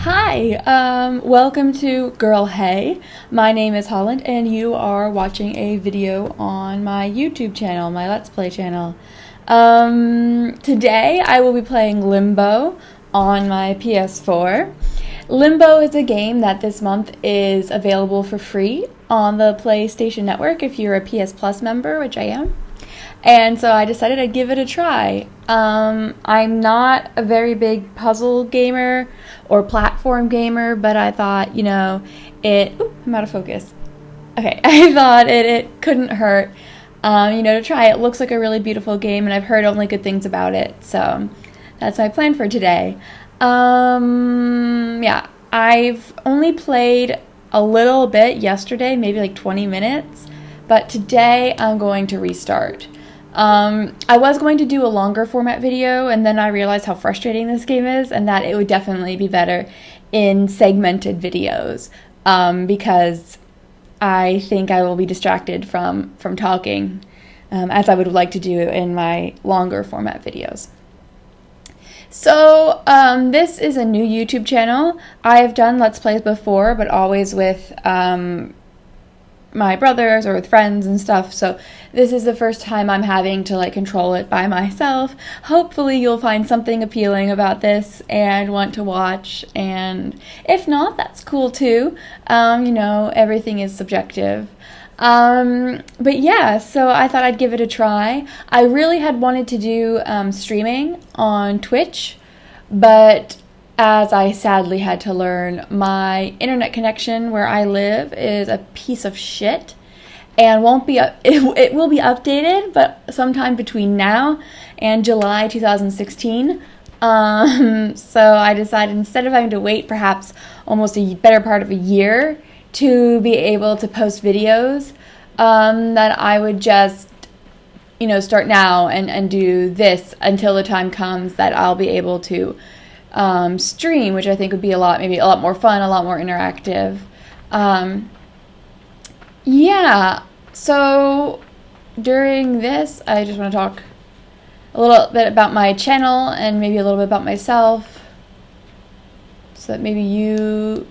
Hi, welcome to Girl Hey. My name is Holland and you are watching a video on my YouTube channel, my Let's Play channel. Today I will be playing Limbo on my PS4. Limbo is a game that this month is available for free on the PlayStation Network if you're a PS Plus member, which I am. And so I decided I'd give it a try. I'm not a very big puzzle gamer or platform gamer, but I thought, I'm out of focus. Okay, I thought it couldn't hurt, to try. It looks like a really beautiful game, and I've heard only good things about it, so that's my plan for today. I've only played a little bit yesterday, maybe like 20 minutes, but today I'm going to restart. I was going to do a longer format video, and then I realized how frustrating this game is and that it would definitely be better in segmented videos, because I think I will be distracted from talking, as I would like to do in my longer format videos. So, this is a new YouTube channel. I've done Let's Plays before, but always with, my brothers or with friends and stuff, so this is the first time I'm having to control it by myself. Hopefully you'll find something appealing about this and want to watch, and if not, that's cool too. Everything is subjective. But yeah, so I thought I'd give it a try. I really had wanted to do streaming on Twitch, but as I sadly had to learn, my internet connection where I live is a piece of shit and won't be it will be updated, but sometime between now and July 2016. So I decided, instead of having to wait perhaps almost a better part of a year to be able to post videos, that I would just start now and do this until the time comes that I'll be able to stream, which I think would be maybe a lot more fun, a lot more interactive. So during this, I just want to talk a little bit about my channel and maybe a little bit about myself, so that maybe you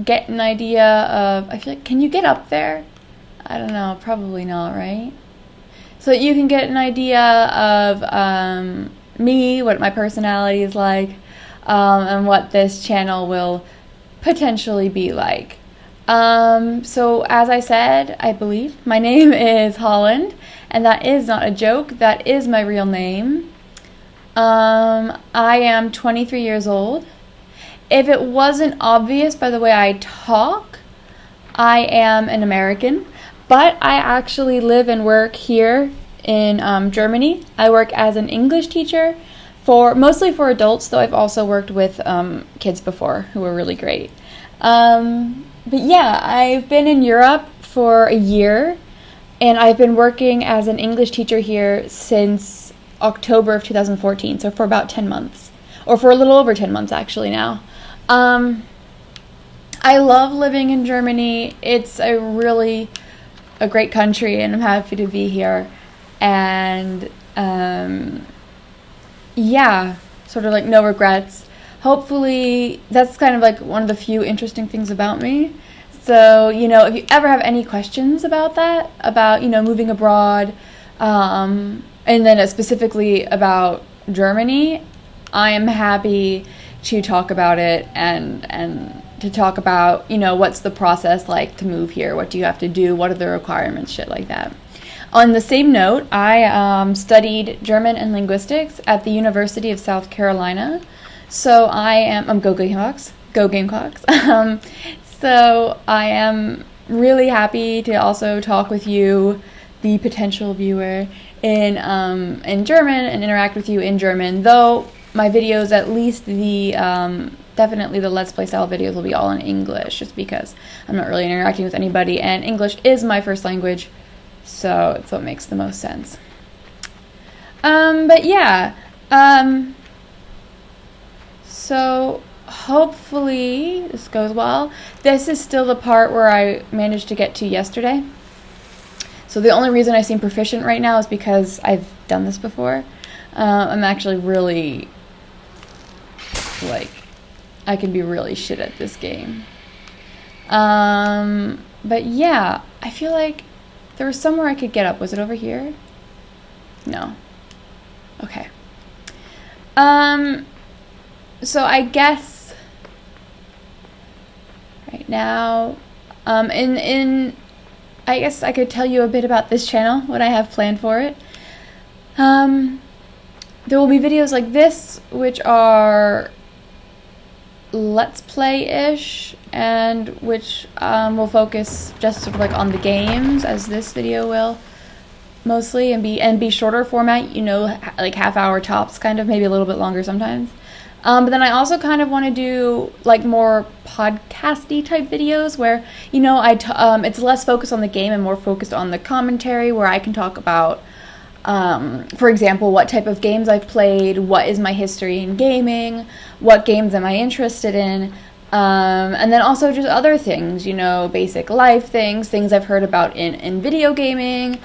get an idea of, I feel like, can you get up there? I don't know, probably not, right? So that you can get an idea of me, what my personality is like, and what this channel will potentially be like. So as I said, I believe my name is Holland, and that is not a joke. That is my real name. I am 23 years old. If it wasn't obvious by the way I talk, I am an American, but I actually live and work here in Germany. I work as an English teacher, mostly for adults, though I've also worked with kids before who were really great. But yeah, I've been in Europe for a year, and I've been working as an English teacher here since October of 2014, so for about 10 months, or for a little over 10 months actually now. I love living in Germany. It's a great country, and I'm happy to be here. And sort of no regrets. Hopefully, that's kind of one of the few interesting things about me. So, if you ever have any questions about that, about, moving abroad, and then specifically about Germany, I am happy to talk about it and to talk about, what's the process like to move here? What do you have to do? What are the requirements? Shit like that. On the same note, I studied German and linguistics at the University of South Carolina. So go Gamecocks. So I am really happy to also talk with you, the potential viewer, in German and interact with you in German. Though my videos, at least definitely the Let's Play style videos, will be all in English, just because I'm not really interacting with anybody, and English is my first language. So it's what makes the most sense. So hopefully this goes well. This is still the part where I managed to get to yesterday. So the only reason I seem proficient right now is because I've done this before. I'm actually really I can be really shit at this game. But yeah, I feel like there was somewhere I could get up. Was it over here? No. Okay. So I guess right now, I guess I could tell you a bit about this channel, what I have planned for it. There will be videos like this, which are let's play-ish, and which will focus just sort of like on the games, as this video will mostly, and be shorter format, you know, like half-hour tops, kind of, maybe a little bit longer sometimes. But then I also kind of want to do like more podcasty type videos where, you know, it's less focused on the game and more focused on the commentary, where I can talk about, for example, what type of games I've played, what is my history in gaming, what games am I interested in, and then also just other things, you know, basic life things I've heard about in video gaming,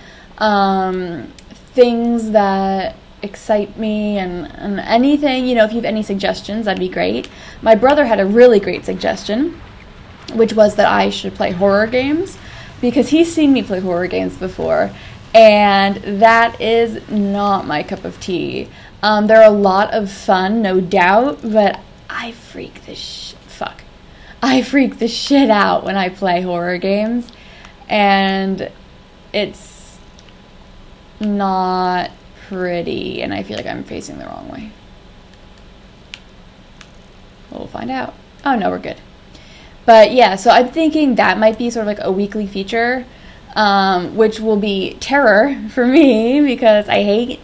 things that excite me, and anything, you know, if you have any suggestions, that'd be great. My brother had a really great suggestion, which was that I should play horror games, because he's seen me play horror games before, and that is not my cup of tea. They're a lot of fun, no doubt, but I freak the shit out when I play horror games, and it's not pretty, and I feel like I'm facing the wrong way. We'll find out. Oh no, we're good. But yeah, so I'm thinking that might be sort of like a weekly feature, which will be terror for me, because I hate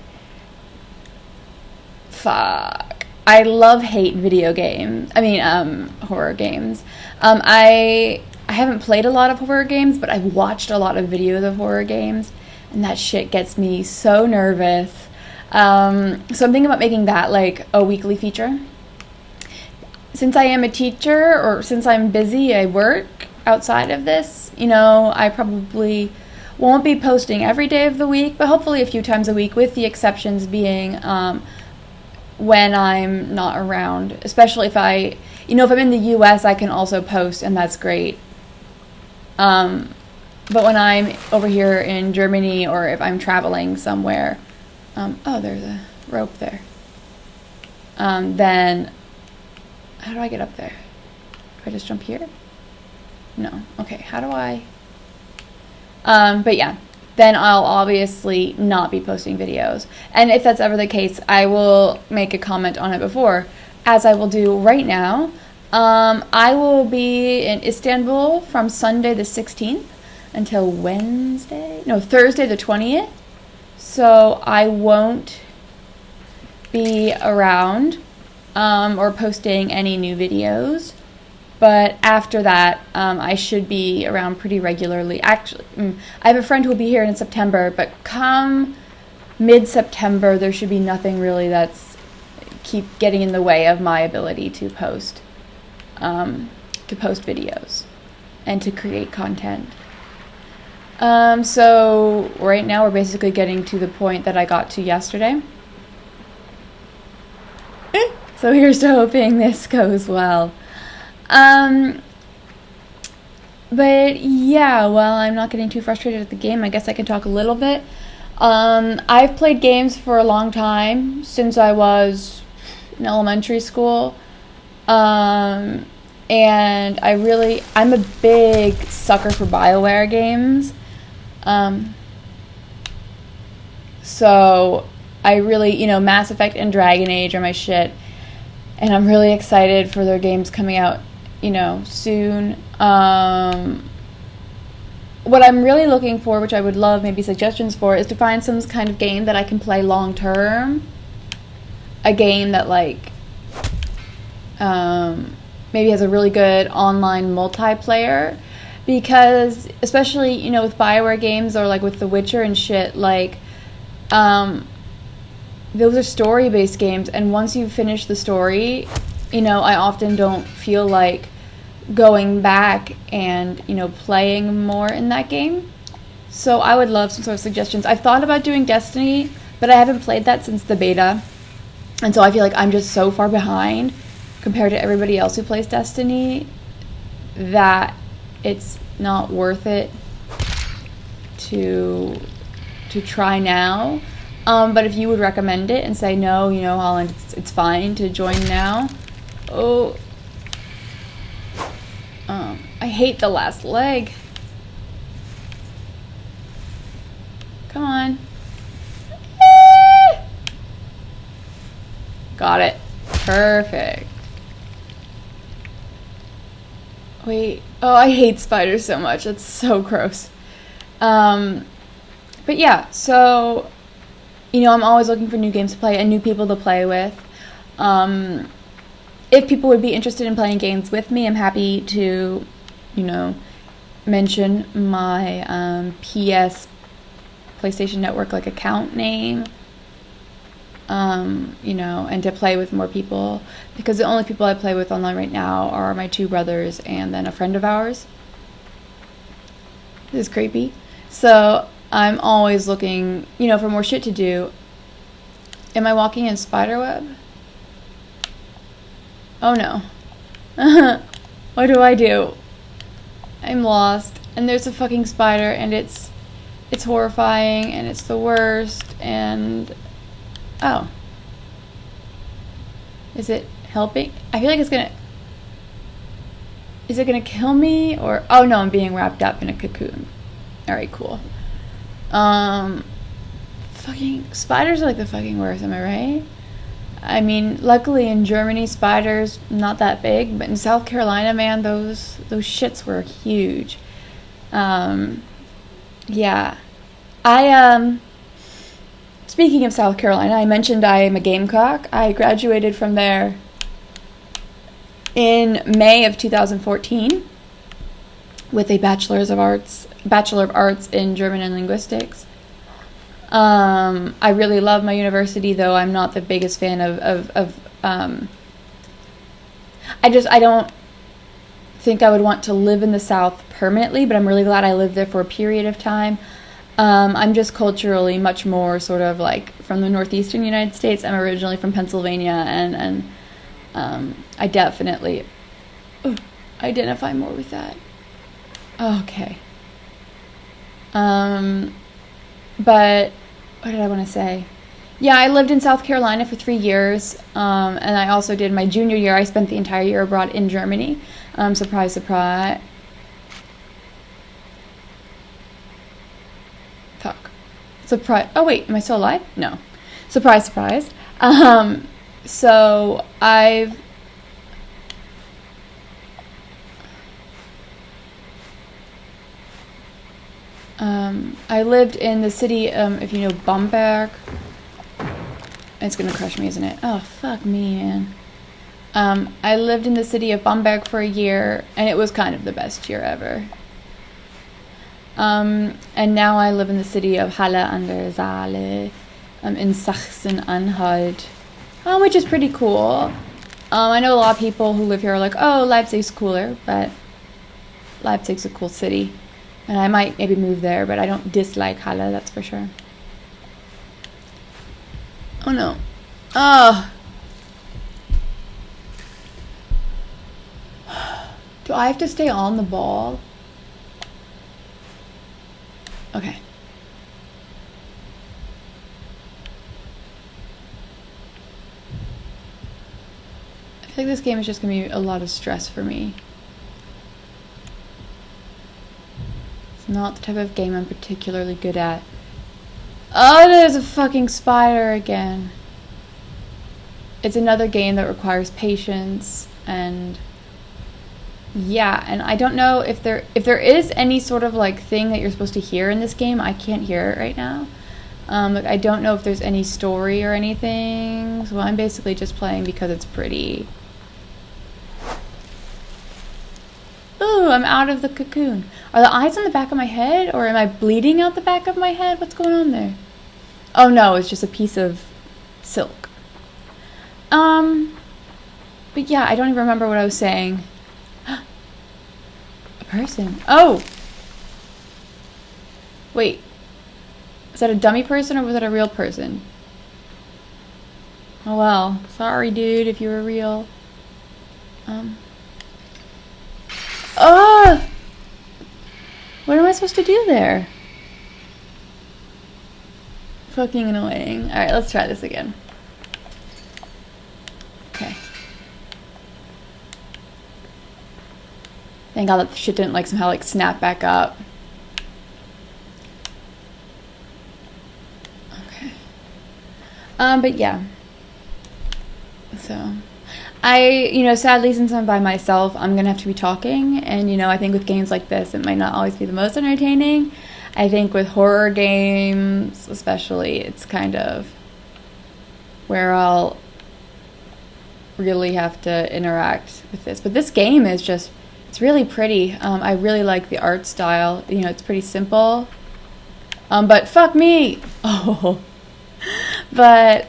video games. I mean, horror games. I haven't played a lot of horror games, but I've watched a lot of videos of horror games, and that shit gets me so nervous. So I'm thinking about making that like a weekly feature. Since I am a teacher, or since I'm busy, I work outside of this, you know, I probably won't be posting every day of the week, but hopefully a few times a week, with the exceptions being when I'm not around. Especially if I'm in the US, I can also post, and that's great. But when I'm over here in Germany, or if I'm traveling somewhere, oh, there's a rope there. Then, how do I get up there? Do I just jump here? No. Okay, how do I? But yeah, then I'll obviously not be posting videos. And if that's ever the case, I will make a comment on it before, as I will do right now. I will be in Istanbul from Sunday the 16th until Thursday the 20th. So I won't be around or posting any new videos. But after that, I should be around pretty regularly. Actually, I have a friend who will be here in September, but come mid-September, there should be nothing really that's keep getting in the way of my ability to post videos and to create content. So right now we're basically getting to the point that I got to yesterday. So here's to hoping this goes well. But yeah, well, I'm not getting too frustrated at the game. I guess I can talk a little bit. I've played games for a long time, since I was in elementary school. And I'm a big sucker for BioWare games. So I really, Mass Effect and Dragon Age are my shit. And I'm really excited for their games coming out, soon. What I'm really looking for, which I would love maybe suggestions for, is to find some kind of game that I can play long term. A game that maybe has a really good online multiplayer, because especially, with BioWare games, or with The Witcher and shit, those are story-based games, and once you finish the story, I often don't feel like going back and, playing more in that game. So I would love some sort of suggestions. I've thought about doing Destiny, but I haven't played that since the beta, and so I feel like I'm just so far behind compared to everybody else who plays Destiny, that it's not worth it to try now. But if you would recommend it and say, no, you know, Holland, it's fine to join now. Oh. I hate the last leg. Come on. Got it. Perfect. Wait. Oh, I hate spiders so much. It's so gross. But yeah, so, you know, I'm always looking for new games to play and new people to play with. If people would be interested in playing games with me, I'm happy to, you know, mention my PlayStation Network like account name, you know, and to play with more people, because the only people I play with online right now are my two brothers and then a friend of ours. This is creepy. So I'm always looking, you know, for more shit to do. Am I walking in spiderweb? Oh no. What do I do? I'm lost. And there's a fucking spider and it's horrifying and it's the worst and... Oh. Is it helping? I feel like it's gonna... Is it gonna kill me or... Oh no, I'm being wrapped up in a cocoon. Alright, cool. Fucking... Spiders are like the fucking worst, am I right? I mean, luckily in Germany, spiders not that big, but in South Carolina, man, those shits were huge. Yeah. Speaking of South Carolina, I mentioned I am a Gamecock. I graduated from there in May of 2014 with a Bachelor of Arts in German and Linguistics. I really love my university, though I'm not the biggest fan of I don't think I would want to live in the South permanently, but I'm really glad I lived there for a period of time. I'm just culturally much more sort of like from the northeastern United States. I'm originally from Pennsylvania, and I definitely identify more with that. Okay. But what did I want to say? Yeah, I lived in South Carolina for 3 years, and I also did my junior year. I spent the entire year abroad in Germany. Surprise, surprise. Fuck. Surprise. Oh, wait, am I still alive? No. Surprise, surprise. So I lived in the city, if you know Bamberg. It's gonna crush me, isn't it? Oh, fuck me, man. I lived in the city of Bamberg for a year, and it was kind of the best year ever. And now I live in the city of Halle an der Saale, in Sachsen-Anhalt, which is pretty cool. I know a lot of people who live here are like, oh, Leipzig's cooler, but Leipzig's a cool city. And I might maybe move there, but I don't dislike Halle, that's for sure. Oh no. Oh. Do I have to stay on the ball? Okay. I feel like this game is just going to be a lot of stress for me. Not the type of game I'm particularly good at. Oh, there's a fucking spider again. It's another game that requires patience, and yeah, and I don't know if there is any sort of like thing that you're supposed to hear in this game. I can't hear it right now. Like I don't know if there's any story or anything. So I'm basically just playing because it's pretty. Ooh, I'm out of the cocoon. Are the eyes on the back of my head, or am I bleeding out the back of my head? What's going on there? Oh no, it's just a piece of silk. But yeah, I don't even remember what I was saying. A person. Oh! Wait. Is that a dummy person, or was that a real person? Oh well. Sorry, dude, if you were real. Oh! What am I supposed to do there? Fucking annoying. Alright, let's try this again. Okay. Thank God that shit didn't like somehow like snap back up. Okay. But yeah. So sadly, since I'm by myself, I'm gonna have to be talking, and I think with games like this, it might not always be the most entertaining. I think with horror games, especially, it's kind of where I'll really have to interact with this. But this game is just, it's really pretty. I really like the art style. It's pretty simple. But fuck me! Oh. But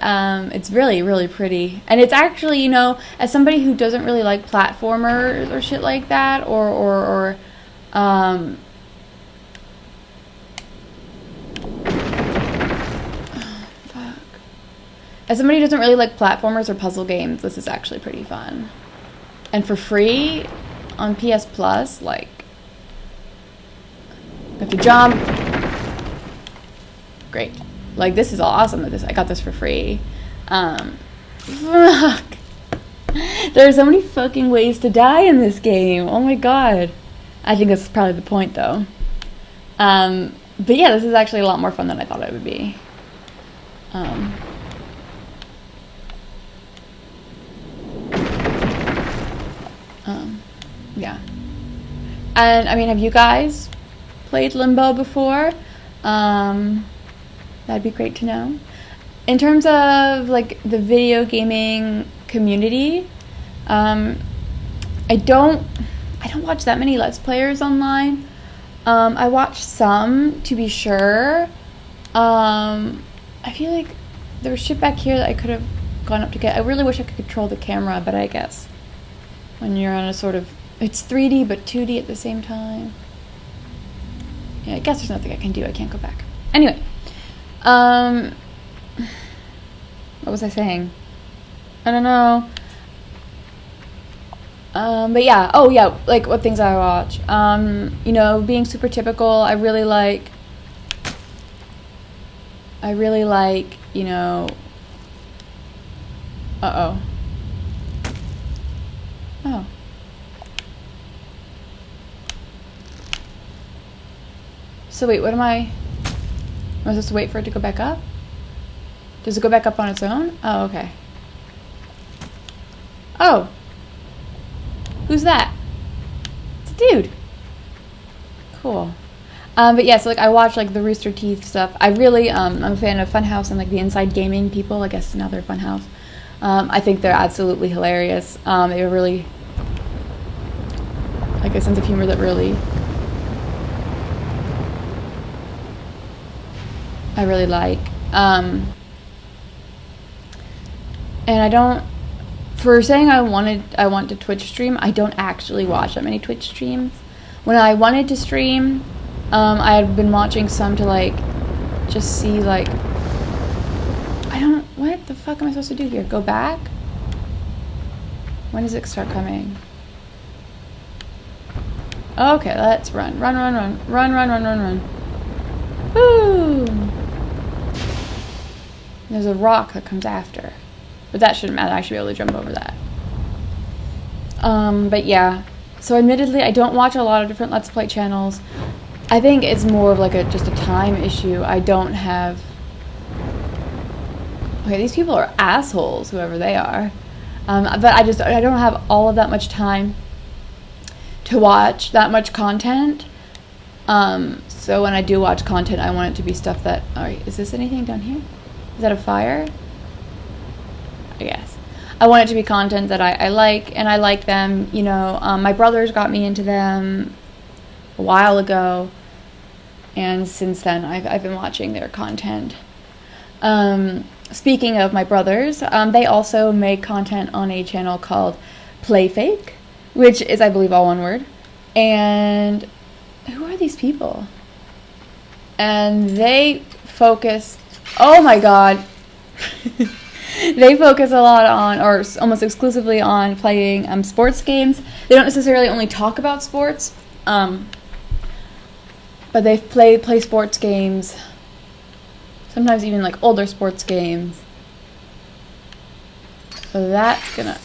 it's really, really pretty. And it's actually, as somebody who doesn't really like platformers or shit like that, or as somebody who doesn't really like platformers or puzzle games, this is actually pretty fun. And for free on PS Plus, like, you have to jump. Great. Like, this is awesome that I got this for free. Fuck. There are so many fucking ways to die in this game. Oh my god. I think that's probably the point, though. But yeah, this is actually a lot more fun than I thought it would be. Yeah. And, I mean, have you guys played Limbo before? That'd be great to know. In terms of, like, the video gaming community, I don't watch that many Let's Players online. I watch some, to be sure. I feel like there was shit back here that I could have gone up to get. I really wish I could control the camera, but I guess when you're on a sort of, it's 3D but 2D at the same time. Yeah, I guess there's nothing I can do. I can't go back. Anyway, what was I saying? I don't know. But yeah, oh yeah, like what things I watch. Being super typical, I really like, uh-oh. Oh. So wait, what am I supposed to wait for it to go back up? Does it go back up on its own? Oh, okay. Oh. Who's that? It's a dude. Cool. But yeah, so like I watch like the Rooster Teeth stuff. I really, I'm a fan of Funhouse and like the Inside Gaming people. I guess now they're Funhouse. I think they're absolutely hilarious. They were really, like a sense of humor that really, I really like. And I don't, for saying I want to Twitch stream, I don't actually watch that many Twitch streams. When I wanted to stream, I had been watching some to like, just see like, what the fuck am I supposed to do here? Go back? When does it start coming? Okay, let's run. Run. Boom! There's a rock that comes after. But that shouldn't matter. I should be able to jump over that. But yeah. So admittedly, I don't watch a lot of different Let's Play channels. I think it's more of like just a time issue. I don't have... Okay, these people are assholes, whoever they are. But I don't have all of that much time to watch that much content. So when I do watch content, I want it to be stuff that... Alright, is this anything down here? Is that a fire? I guess. I want it to be content that I like, and I like them, my brothers got me into them a while ago, and since then I've been watching their content. Speaking of my brothers, they also make content on a channel called Playfake, which is, I believe, all one word. And who are these people? And they focus... Oh my god. They focus a lot on, or almost exclusively on, playing sports games. They don't necessarily only talk about sports, but they play sports games. Sometimes even like older sports games. So that's gonna.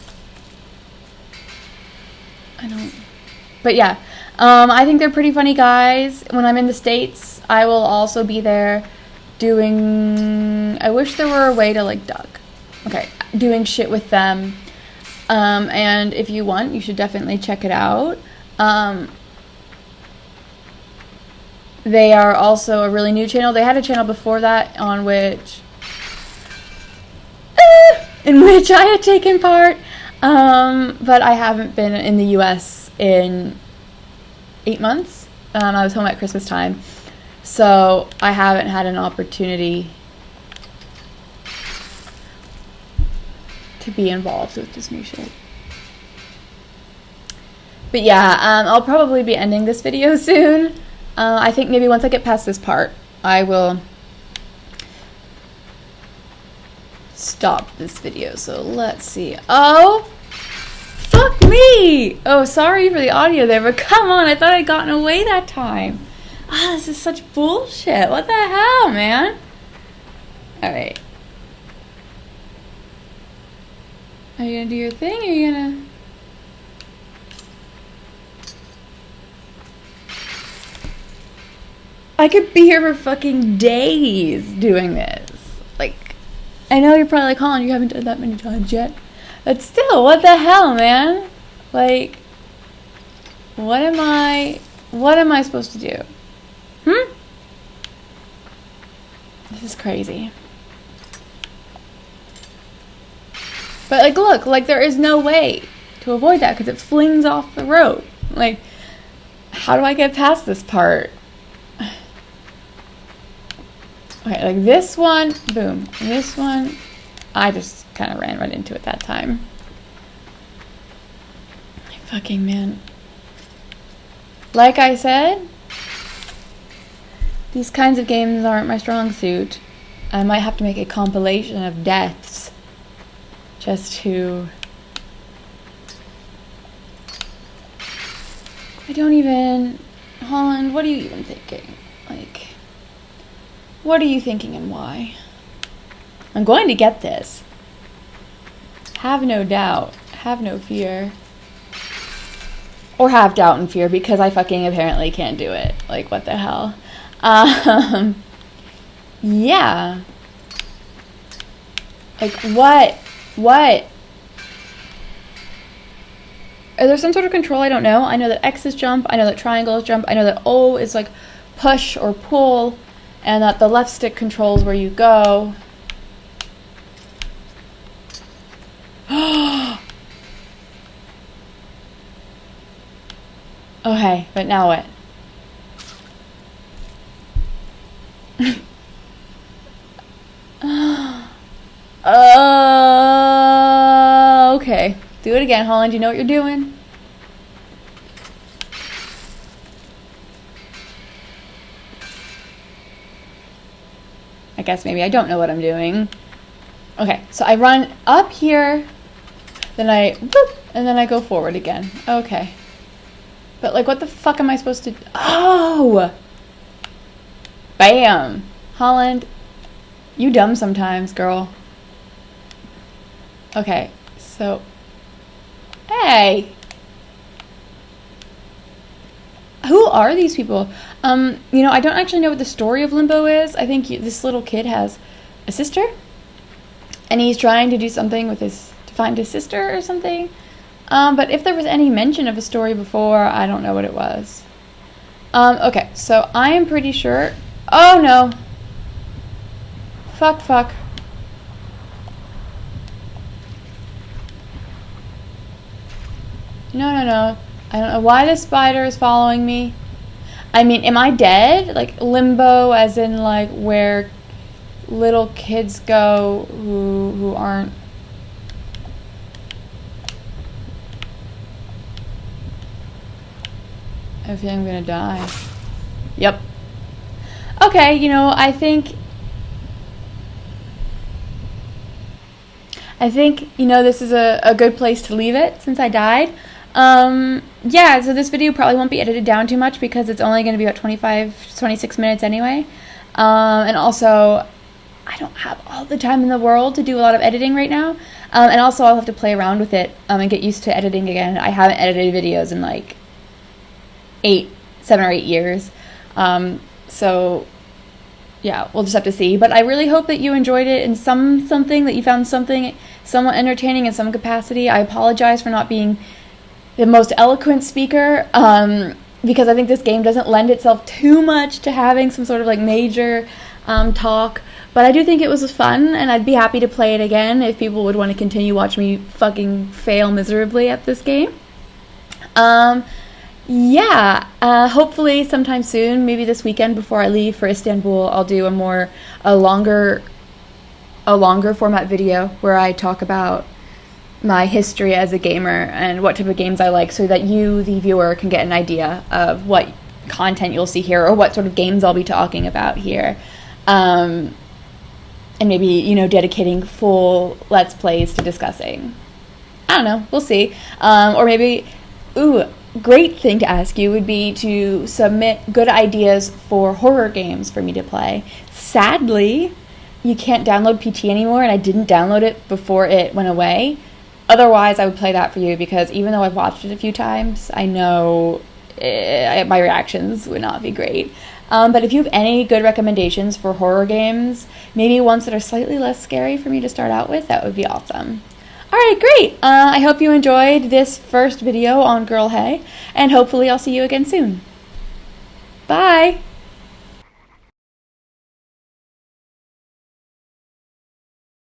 But yeah, I think they're pretty funny guys. When I'm in the States, I will also be there doing. I wish there were a way to like duck. Okay, doing shit with them. And if you want, you should definitely check it out. They are also a really new channel. They had a channel before that on which, in which I had taken part, but I haven't been in the U.S. in 8 months. I was home at Christmas time, so I haven't had an opportunity to be involved with this new shit. But yeah, I'll probably be ending this video soon. I think maybe once I get past this part, I will stop this video. So let's see. Oh, fuck me! Oh, sorry for the audio there, but come on, I thought I'd gotten away that time. Ah, this is such bullshit. What the hell, man? Alright. Are you gonna do your thing, or are you gonna... I could be here for fucking days doing this. Like, I know you're probably like, Holland, you haven't done that many times yet. But still, what the hell, man? Like, what am I supposed to do? This is crazy. But like, look, like there is no way to avoid that because it flings off the road. Like, how do I get past this part? Okay, like this one, boom. This one, I just kind of ran right into it that time. Fucking man. Like I said, these kinds of games aren't my strong suit. I might have to make a compilation of deaths just to... I don't even... Holland, what are you even thinking? Like... What are you thinking and why? I'm going to get this. Have no doubt. Have no fear. Or have doubt and fear because I fucking apparently can't do it. Like, what the hell? Yeah. Like, what? What? Is there some sort of control I don't know? I know that X is jump. I know that triangle is jump. I know that O is like push or pull. And that the left stick controls where you go. Okay, but now what? Okay. Do it again, Holland. You know what you're doing? I guess maybe I don't know what I'm doing. Okay, so I run up here, then I whoop, and then I go forward again. Okay. But like, what the fuck am I supposed to... Oh! Bam! Holland, you dumb sometimes, girl. Okay, so... Hey! Who are these people? You know, I don't actually know what the story of Limbo is. I think this little kid has a sister, and he's trying to do something with to find his sister or something. But if there was any mention of a story before, I don't know what it was. Okay, so I am pretty sure... Oh, no. Fuck. No. I don't know why the spider is following me. I mean, am I dead? Like, limbo as in, like, where little kids go who aren't... I feel I'm gonna die. Yep. Okay, you know, I think... I think, you know, this is a good place to leave it since I died. Yeah, so this video probably won't be edited down too much because it's only going to be about 26 minutes anyway. And also, I don't have all the time in the world to do a lot of editing right now. And also, I'll have to play around with it and get used to editing again. I haven't edited videos in like 7 or 8 years. So yeah, we'll just have to see. But I really hope that you enjoyed it in something, that you found something somewhat entertaining in some capacity. I apologize for not being the most eloquent speaker, because I think this game doesn't lend itself too much to having some sort of like major talk. But I do think it was fun, and I'd be happy to play it again if people would want to continue watching me fucking fail miserably at this game. Yeah, hopefully sometime soon, maybe this weekend before I leave for Istanbul, I'll do a longer format video where I talk about my history as a gamer and what type of games I like, so that you, the viewer, can get an idea of what content you'll see here or what sort of games I'll be talking about here. And maybe, you know, dedicating full Let's Plays to discussing. I don't know, we'll see. Or maybe, great thing to ask you would be to submit good ideas for horror games for me to play. Sadly, you can't download PT anymore, and I didn't download it before it went away. Otherwise, I would play that for you, because even though I've watched it a few times, I know my reactions would not be great. But if you have any good recommendations for horror games, maybe ones that are slightly less scary for me to start out with, that would be awesome. Alright, great! I hope you enjoyed this first video on Girl Hey, and hopefully I'll see you again soon. Bye!